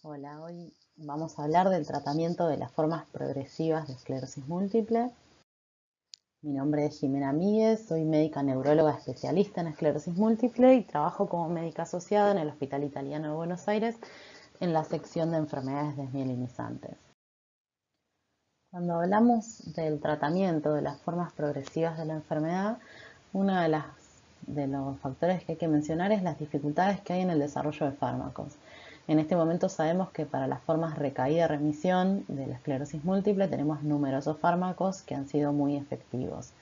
Hola, hoy vamos a hablar del tratamiento de las formas progresivas de esclerosis múltiple. Mi nombre es Jimena Míguez, soy médica neuróloga especialista en esclerosis múltiple y trabajo como médica asociada en el Hospital Italiano de Buenos Aires en la sección de enfermedades desmielinizantes. Cuando hablamos del tratamiento de las formas progresivas de la enfermedad, uno de los factores que hay que mencionar es las dificultades que hay en el desarrollo de fármacos. En este momento sabemos que para las formas recaída-remisión de la esclerosis múltiple tenemos numerosos fármacos que han sido muy efectivos.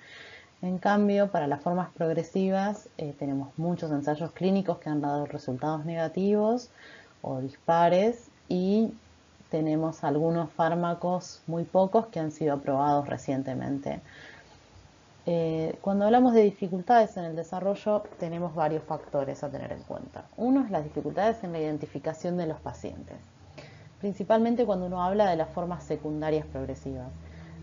En cambio, para las formas progresivas tenemos muchos ensayos clínicos que han dado resultados negativos o dispares y tenemos algunos fármacos, muy pocos, que han sido aprobados recientemente. Cuando hablamos de dificultades en el desarrollo, tenemos varios factores a tener en cuenta. Uno es las dificultades en la identificación de los pacientes, principalmente cuando uno habla de las formas secundarias progresivas.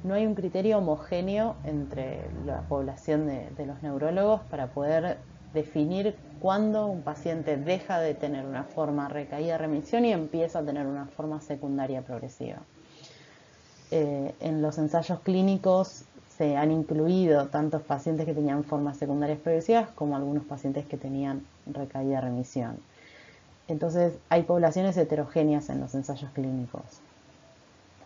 No hay un criterio homogéneo entre la población de los neurólogos para poder definir cuándo un paciente deja de tener una forma recaída-remisión y empieza a tener una forma secundaria progresiva. En los ensayos clínicos se han incluido tantos pacientes que tenían formas secundarias progresivas como algunos pacientes que tenían recaída-remisión. Entonces hay poblaciones heterogéneas en los ensayos clínicos.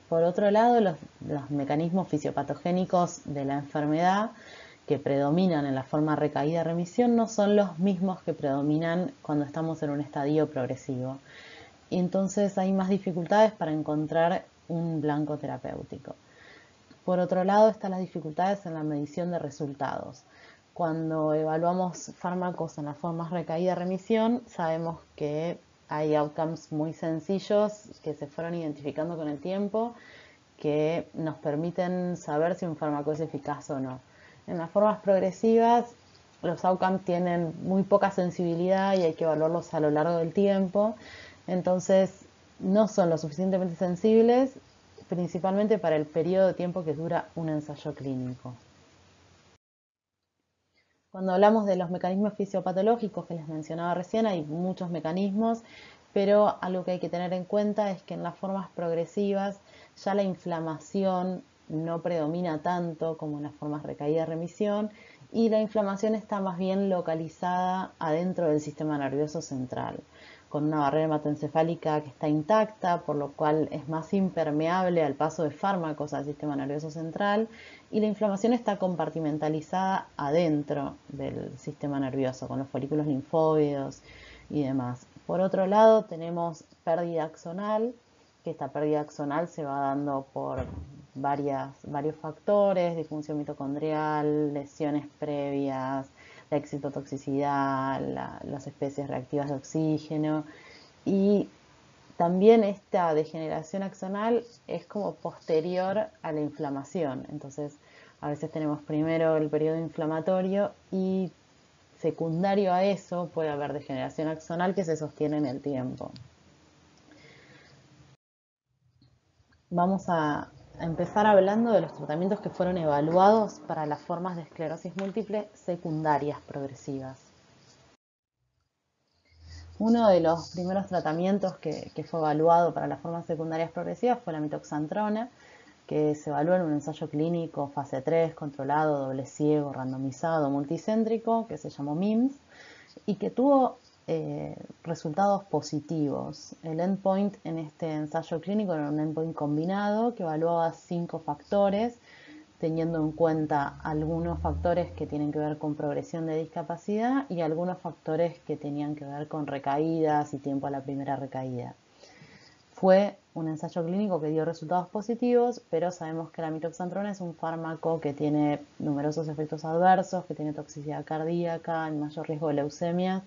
Por otro lado, los mecanismos fisiopatogénicos de la enfermedad que predominan en la forma recaída-remisión no son los mismos que predominan cuando estamos en un estadio progresivo. Y entonces hay más dificultades para encontrar un blanco terapéutico. Por otro lado, están las dificultades en la medición de resultados. Cuando evaluamos fármacos en las formas recaída-remisión, sabemos que hay outcomes muy sencillos que se fueron identificando con el tiempo que nos permiten saber si un fármaco es eficaz o no. En las formas progresivas, los outcomes tienen muy poca sensibilidad y hay que evaluarlos a lo largo del tiempo. Entonces, no son lo suficientemente sensibles, principalmente para el periodo de tiempo que dura un ensayo clínico. Cuando hablamos de los mecanismos fisiopatológicos que les mencionaba recién, hay muchos mecanismos, pero algo que hay que tener en cuenta es que en las formas progresivas ya la inflamación no predomina tanto como en las formas recaída-remisión y la inflamación está más bien localizada adentro del sistema nervioso central, con una barrera hematoencefálica que está intacta, por lo cual es más impermeable al paso de fármacos al sistema nervioso central, y la inflamación está compartimentalizada adentro del sistema nervioso, con los folículos linfóides y demás. Por otro lado, tenemos pérdida axonal, que esta pérdida axonal se va dando por varios factores, disfunción mitocondrial, lesiones previas, la excitotoxicidad, las especies reactivas de oxígeno, y también esta degeneración axonal es como posterior a la inflamación. Entonces, a veces tenemos primero el periodo inflamatorio y secundario a eso puede haber degeneración axonal que se sostiene en el tiempo. Vamos a empezar hablando de los tratamientos que fueron evaluados para las formas de esclerosis múltiple secundarias progresivas. Uno de los primeros tratamientos que fue evaluado para las formas secundarias progresivas fue la mitoxantrona, que se evaluó en un ensayo clínico fase 3, controlado, doble ciego, randomizado, multicéntrico, que se llamó MIMS, y que tuvo resultados positivos. El endpoint en este ensayo clínico era un endpoint combinado que evaluaba 5 factores, teniendo en cuenta algunos factores que tienen que ver con progresión de discapacidad y algunos factores que tenían que ver con recaídas y tiempo a la primera recaída. Fue un ensayo clínico que dio resultados positivos, pero sabemos que la mitoxantrona es un fármaco que tiene numerosos efectos adversos, que tiene toxicidad cardíaca, el mayor riesgo de leucemias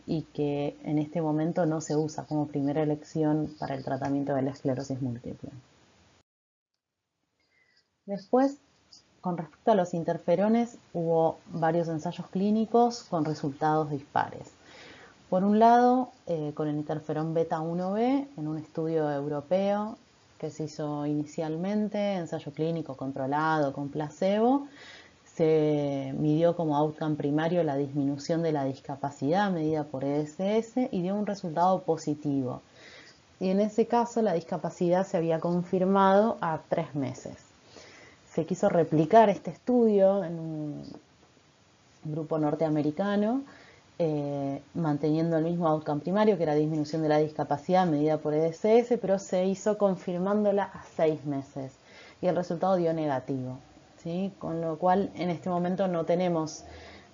y que en este momento no se usa como primera elección para el tratamiento de la esclerosis múltiple. Después, con respecto a los interferones, hubo varios ensayos clínicos con resultados dispares. Por un lado, con el interferón beta 1b en un estudio europeo que se hizo inicialmente, ensayo clínico controlado con placebo, se midió como outcome primario la disminución de la discapacidad medida por EDSS y dio un resultado positivo. y en ese caso la discapacidad se había confirmado a 3 meses. Se quiso replicar este estudio en un grupo norteamericano, manteniendo el mismo outcome primario, que era disminución de la discapacidad medida por EDSS, pero se hizo confirmándola a 6 meses y el resultado dio negativo, ¿sí? Con lo cual en este momento no tenemos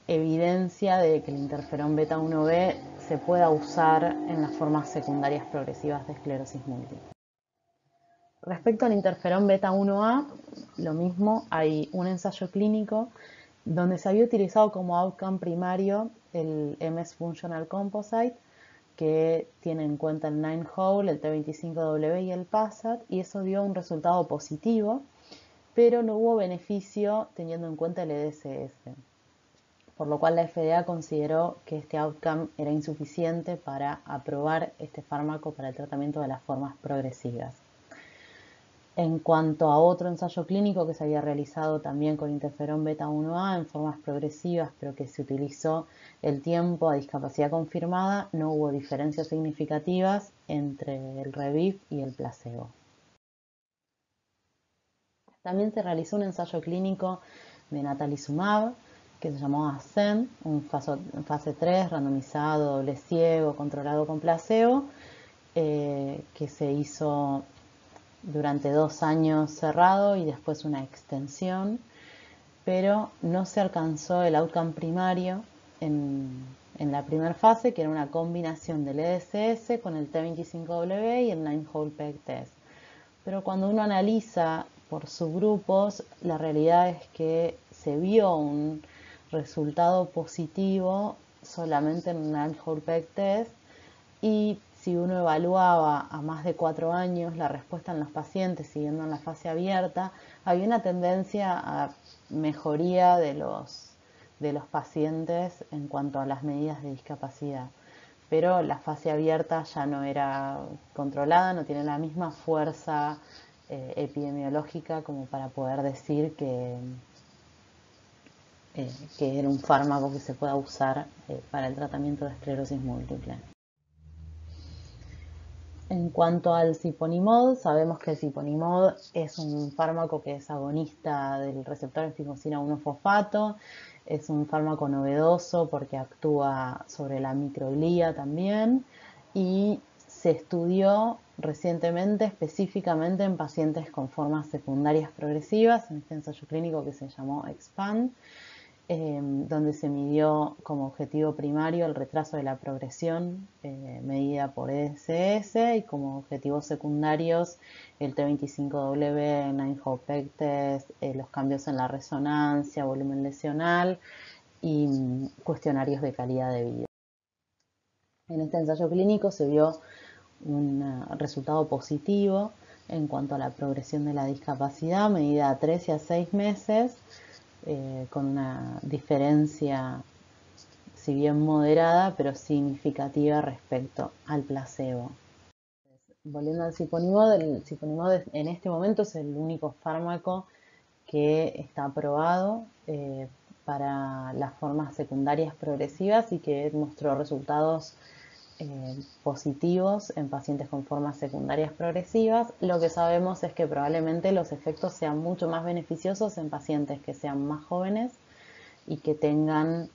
evidencia de que el interferón beta 1b se pueda usar en las formas secundarias progresivas de esclerosis múltiple. Respecto al interferón beta 1a, lo mismo, hay un ensayo clínico donde se había utilizado como outcome primario el MS Functional Composite, que tiene en cuenta el 9-hole, el T25W y el PASAT, y eso dio un resultado positivo, pero no hubo beneficio teniendo en cuenta el EDSS, por lo cual la FDA consideró que este outcome era insuficiente para aprobar este fármaco para el tratamiento de las formas progresivas. En cuanto a otro ensayo clínico que se había realizado también con interferón beta 1a en formas progresivas, pero que se utilizó el tiempo a discapacidad confirmada, no hubo diferencias significativas entre el Reviv y el placebo. También se realizó un ensayo clínico de natalizumab que se llamó ASCEND, un fase 3 randomizado, doble ciego, controlado con placebo, que se hizo durante 2 años cerrado y después una extensión, pero no se alcanzó el outcome primario en la primera fase, que era una combinación del EDSS con el T25W y el 9-hole peg test. Pero cuando uno analiza por subgrupos, la realidad es que se vio un resultado positivo solamente en el 9-hole peg test, y si uno evaluaba a más de 4 años la respuesta en los pacientes siguiendo en la fase abierta, había una tendencia a mejoría de los pacientes en cuanto a las medidas de discapacidad. Pero la fase abierta ya no era controlada, no tiene la misma fuerza epidemiológica como para poder decir que era un fármaco que se pueda usar para el tratamiento de esclerosis múltiple. En cuanto al siponimod, sabemos que el siponimod es un fármaco que es agonista del receptor efimosina 1-fosfato. Es un fármaco novedoso porque actúa sobre la microglía también y se estudió recientemente específicamente en pacientes con formas secundarias progresivas, en este ensayo clínico que se llamó EXPAND, donde se midió como objetivo primario el retraso de la progresión medida por EDSS y como objetivos secundarios el T25W, 9-hole peg test, los cambios en la resonancia, volumen lesional y cuestionarios de calidad de vida. En este ensayo clínico se vio un resultado positivo en cuanto a la progresión de la discapacidad medida a 3 y a 6 meses, con una diferencia, si bien moderada, pero significativa respecto al placebo. Volviendo al siponimod, el siponimod en este momento es el único fármaco que está aprobado para las formas secundarias progresivas y que mostró resultados positivos en pacientes con formas secundarias progresivas. Lo que sabemos es que probablemente los efectos sean mucho más beneficiosos en pacientes que sean más jóvenes y que tengan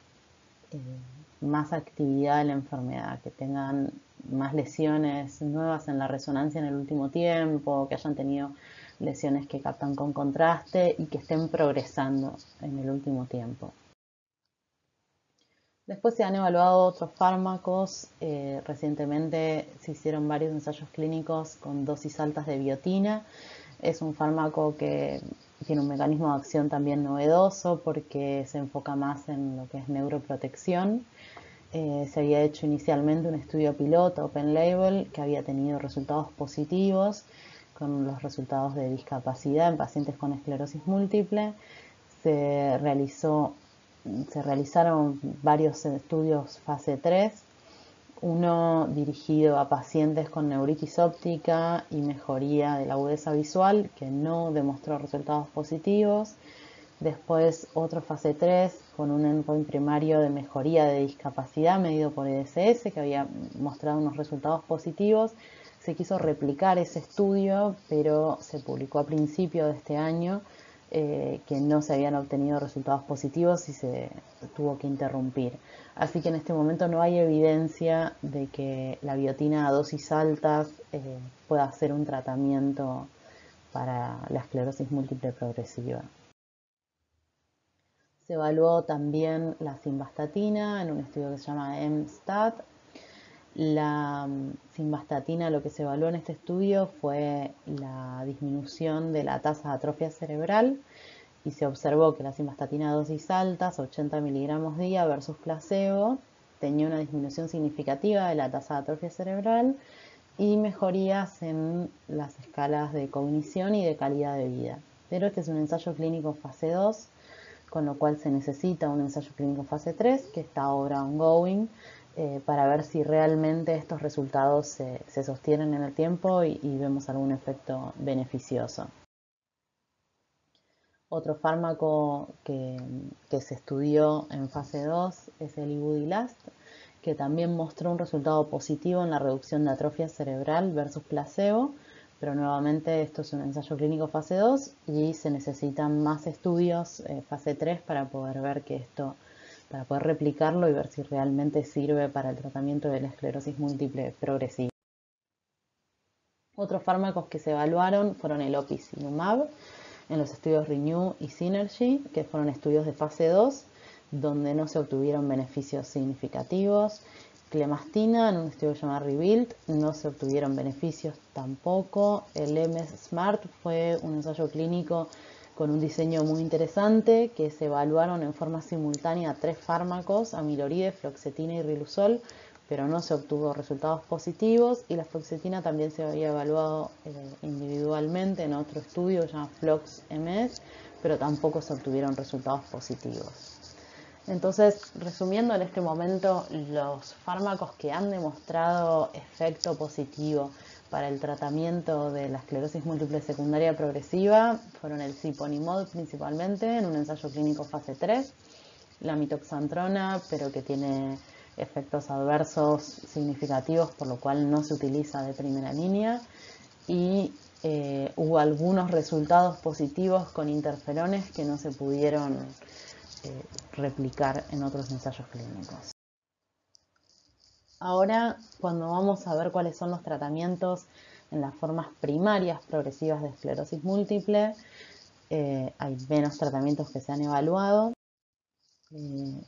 más actividad en la enfermedad, que tengan más lesiones nuevas en la resonancia en el último tiempo, que hayan tenido lesiones que captan con contraste y que estén progresando en el último tiempo. Después se han evaluado otros fármacos. Recientemente se hicieron varios ensayos clínicos con dosis altas de biotina. Es un fármaco que tiene un mecanismo de acción también novedoso porque se enfoca más en lo que es neuroprotección. Se había hecho inicialmente un estudio piloto, open label, que había tenido resultados positivos con los resultados de discapacidad en pacientes con esclerosis múltiple. Se realizaron varios estudios fase 3, uno dirigido a pacientes con neuritis óptica y mejoría de la agudeza visual, que no demostró resultados positivos. Después otro fase 3 con un endpoint primario de mejoría de discapacidad medido por EDSS, que había mostrado unos resultados positivos, se quiso replicar ese estudio, pero se publicó a principio de este año que no se habían obtenido resultados positivos y se tuvo que interrumpir. Así que en este momento no hay evidencia de que la biotina a dosis altas pueda ser un tratamiento para la esclerosis múltiple progresiva. Se evaluó también la simvastatina en un estudio que se llama MSTAT. La simvastatina, lo que se evaluó en este estudio fue la disminución de la tasa de atrofia cerebral y se observó que la simvastatina a dosis altas, 80 miligramos día versus placebo, tenía una disminución significativa de la tasa de atrofia cerebral y mejorías en las escalas de cognición y de calidad de vida. Pero este es un ensayo clínico fase 2, con lo cual se necesita un ensayo clínico fase 3, que está ahora ongoing, para ver si realmente estos resultados se sostienen en el tiempo y vemos algún efecto beneficioso. Otro fármaco que se estudió en fase 2 es el ibudilast, que también mostró un resultado positivo en la reducción de atrofia cerebral versus placebo, pero nuevamente esto es un ensayo clínico fase 2 y se necesitan más estudios fase 3 para poder ver que esto, para poder replicarlo y ver si realmente sirve para el tratamiento de la esclerosis múltiple progresiva. Otros fármacos que se evaluaron fueron el opicinumab en los estudios Renew y Synergy, que fueron estudios de fase 2, donde no se obtuvieron beneficios significativos. Clemastina, en un estudio llamado Rebuild, no se obtuvieron beneficios tampoco. El MS Smart fue un ensayo clínico con un diseño muy interesante, que se evaluaron en forma simultánea 3 fármacos, amiloride, fluoxetina y riluzol, pero no se obtuvo resultados positivos, y la fluoxetina también se había evaluado individualmente en otro estudio llamado FLOX-MS, pero tampoco se obtuvieron resultados positivos. Entonces, resumiendo en este momento, los fármacos que han demostrado efecto positivo para el tratamiento de la esclerosis múltiple secundaria progresiva fueron el siponimod principalmente en un ensayo clínico fase 3, la mitoxantrona, pero que tiene efectos adversos significativos, por lo cual no se utiliza de primera línea, y hubo algunos resultados positivos con interferones que no se pudieron replicar en otros ensayos clínicos. Ahora, cuando vamos a ver cuáles son los tratamientos en las formas primarias progresivas de esclerosis múltiple, hay menos tratamientos que se han evaluado.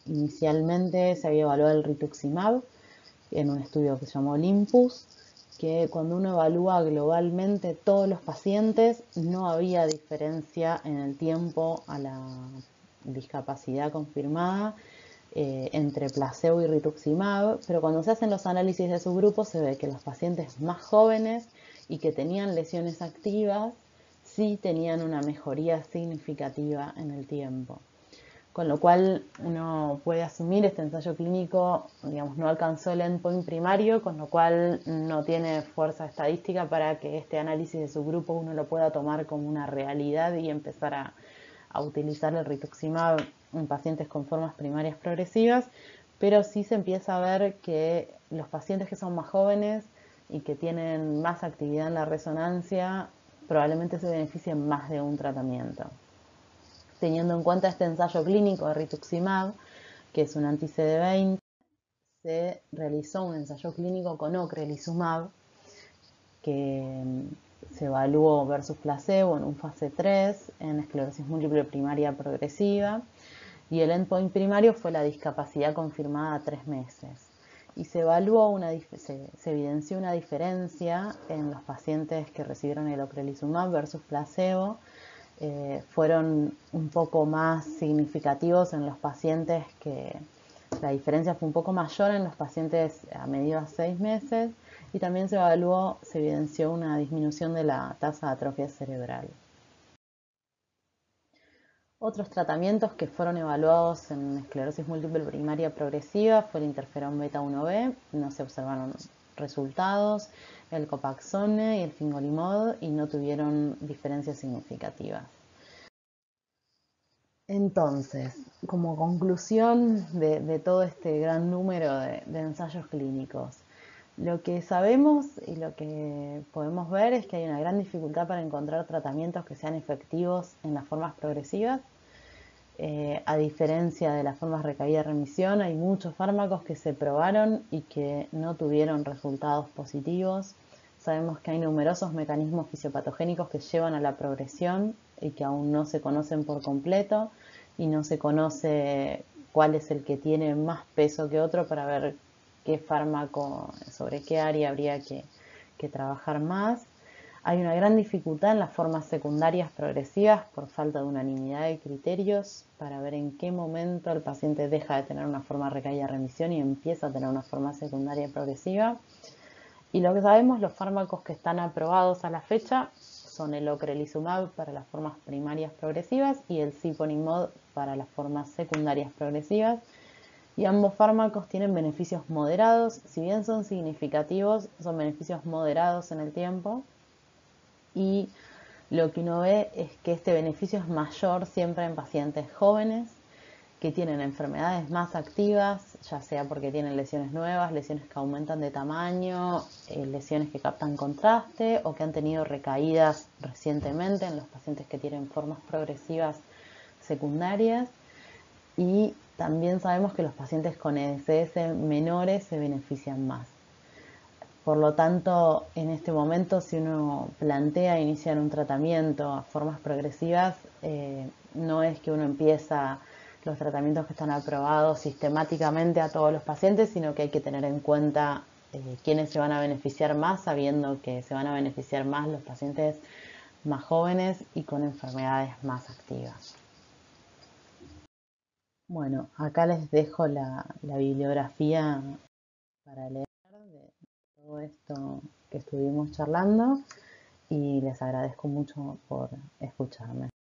Inicialmente se había evaluado el rituximab en un estudio que se llamó Olympus, que cuando uno evalúa globalmente todos los pacientes no había diferencia en el tiempo a la discapacidad confirmada entre placebo y rituximab, pero cuando se hacen los análisis de subgrupos se ve que los pacientes más jóvenes y que tenían lesiones activas sí tenían una mejoría significativa en el tiempo. Con lo cual uno puede asumir este ensayo clínico, digamos, no alcanzó el endpoint primario, con lo cual no tiene fuerza estadística para que este análisis de subgrupo uno lo pueda tomar como una realidad y empezar a utilizar el rituximab en pacientes con formas primarias progresivas, pero sí se empieza a ver que los pacientes que son más jóvenes y que tienen más actividad en la resonancia probablemente se beneficien más de un tratamiento. Teniendo en cuenta este ensayo clínico de rituximab, que es un anti-CD20, se realizó un ensayo clínico con ocrelizumab, que se evaluó versus placebo en un fase 3 en esclerosis múltiple primaria progresiva, y el endpoint primario fue la discapacidad confirmada a 3 meses. Y se evaluó se evidenció una diferencia en los pacientes que recibieron el ocrelizumab versus placebo. Fueron un poco más significativos en los pacientes que la diferencia fue un poco mayor en los pacientes a medida de 6 meses, y también se evidenció una disminución de la tasa de atrofia cerebral. Otros tratamientos que fueron evaluados en esclerosis múltiple primaria progresiva fue el interferón beta 1b, no se observaron resultados, el copaxone y el fingolimod, y no tuvieron diferencias significativas. Entonces, como conclusión de todo este gran número de ensayos clínicos, Lo que sabemos y lo que podemos ver es que hay una gran dificultad para encontrar tratamientos que sean efectivos en las formas progresivas. A diferencia de las formas recaída-remisión, hay muchos fármacos que se probaron y que no tuvieron resultados positivos. Sabemos que hay numerosos mecanismos fisiopatogénicos que llevan a la progresión y que aún no se conocen por completo, y no se conoce cuál es el que tiene más peso que otro para ver qué fármaco, sobre qué área habría que trabajar más. Hay una gran dificultad en las formas secundarias progresivas por falta de unanimidad de criterios para ver en qué momento el paciente deja de tener una forma recaída-remisión y empieza a tener una forma secundaria progresiva. Y lo que sabemos, los fármacos que están aprobados a la fecha son el ocrelizumab para las formas primarias progresivas y el siponimod para las formas secundarias progresivas. Y ambos fármacos tienen beneficios moderados. Si bien son significativos, son beneficios moderados en el tiempo. Y lo que uno ve es que este beneficio es mayor siempre en pacientes jóvenes que tienen enfermedades más activas, ya sea porque tienen lesiones nuevas, lesiones que aumentan de tamaño, lesiones que captan contraste o que han tenido recaídas recientemente en los pacientes que tienen formas progresivas secundarias. Y también sabemos que los pacientes con EDSS menores se benefician más. Por lo tanto, en este momento, si uno plantea iniciar un tratamiento a formas progresivas, no es que uno empieza los tratamientos que están aprobados sistemáticamente a todos los pacientes, sino que hay que tener en cuenta quiénes se van a beneficiar más, sabiendo que se van a beneficiar más los pacientes más jóvenes y con enfermedades más activas. Bueno, acá les dejo la bibliografía para leer de todo esto que estuvimos charlando, y les agradezco mucho por escucharme.